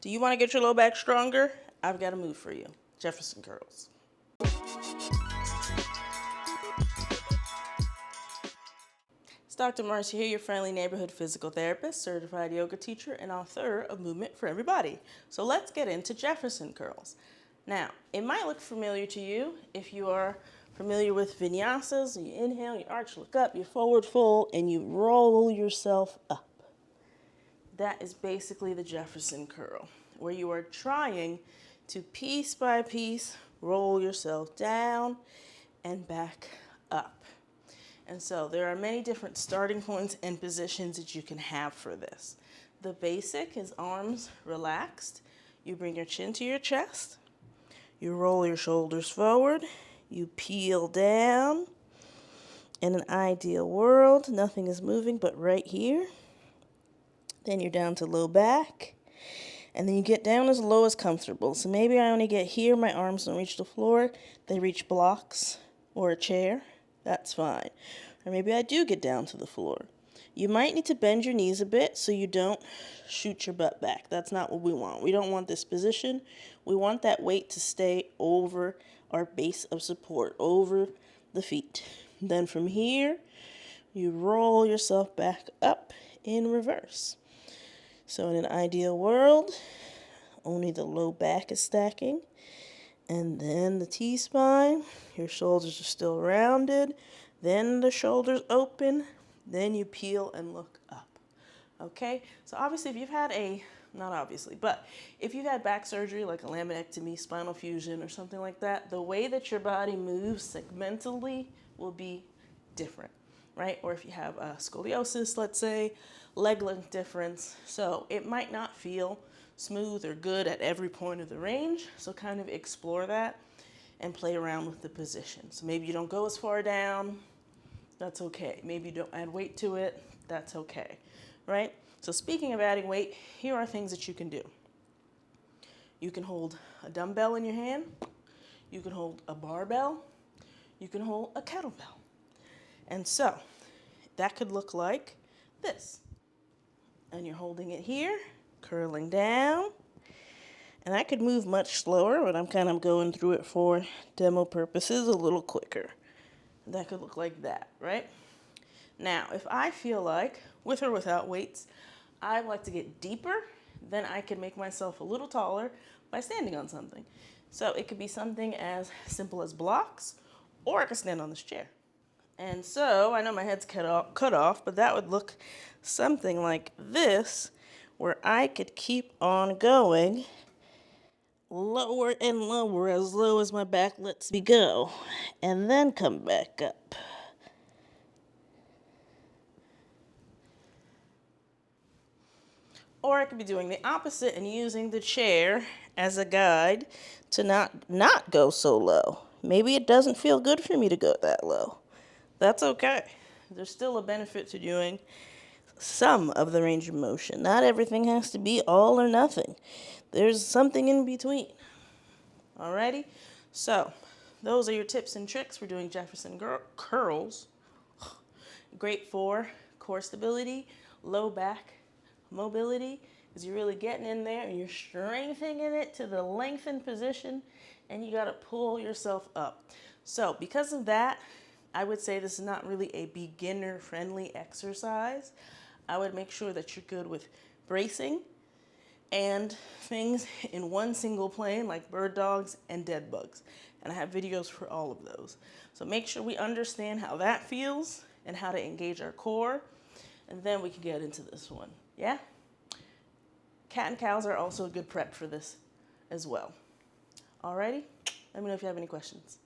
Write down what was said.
Do you want to get your low back stronger? I've got a move for you. Jefferson Curls. It's Dr. Marcia here, your friendly neighborhood physical therapist, certified yoga teacher, and author of Movement for Everybody. So let's get into Jefferson Curls. Now, it might look familiar to you if you are familiar with vinyasas. You inhale, you arch, look up, you forward fold, and you roll yourself up. That is basically the Jefferson curl, where you are trying to piece by piece roll yourself down and back up. And so there are many different starting points and positions that you can have for this. The basic is arms relaxed. You bring your chin to your chest. You roll your shoulders forward. You peel down. In an ideal world, nothing is moving but right here. Then you're down to low back. And then you get down as low as comfortable. So maybe I only get here, my arms don't reach the floor. They reach blocks or a chair. That's fine. Or maybe I do get down to the floor. You might need to bend your knees a bit so you don't shoot your butt back. That's not what we want. We don't want this position. We want that weight to stay over our base of support, over the feet. Then from here, you roll yourself back up in reverse. So in an ideal world, only the low back is stacking. And then the T-spine, your shoulders are still rounded. Then the shoulders open. Then you peel and look up. Okay? So obviously if you've had not obviously, but if you've had back surgery like a laminectomy, spinal fusion, or something like that, the way that your body moves segmentally will be different, right? Or if you have scoliosis, let's say, leg length difference. So it might not feel smooth or good at every point of the range. So kind of explore that and play around with the position. So maybe you don't go as far down. That's okay. Maybe you don't add weight to it. That's okay, right? So speaking of adding weight, here are things that you can do. You can hold a dumbbell in your hand. You can hold a barbell. You can hold a kettlebell. And so that could look like this. And you're holding it here, curling down. And I could move much slower, but I'm kind of going through it for demo purposes a little quicker. That could look like that, right? Now, if I feel like, with or without weights, I like to get deeper, then I can make myself a little taller by standing on something. So it could be something as simple as blocks, or I could stand on this chair. And so, I know my head's cut off, but that would look something like this, where I could keep on going lower and lower, as low as my back lets me go, and then come back up. Or I could be doing the opposite and using the chair as a guide to not go so low. Maybe it doesn't feel good for me to go that low. That's okay. There's still a benefit to doing some of the range of motion. Not everything has to be all or nothing. There's something in between. Alrighty? So, those are your tips and tricks for doing Jefferson curls. Great for core stability, low back mobility, because you're really getting in there and you're strengthening it to the lengthened position, and you got to pull yourself up. So because of that, I would say this is not really a beginner-friendly exercise. I would make sure that you're good with bracing and things in one single plane like bird dogs and dead bugs. And I have videos for all of those. So make sure we understand how that feels and how to engage our core, and then we can get into this one. Yeah? Cat and cows are also a good prep for this as well. Alrighty? Let me know if you have any questions.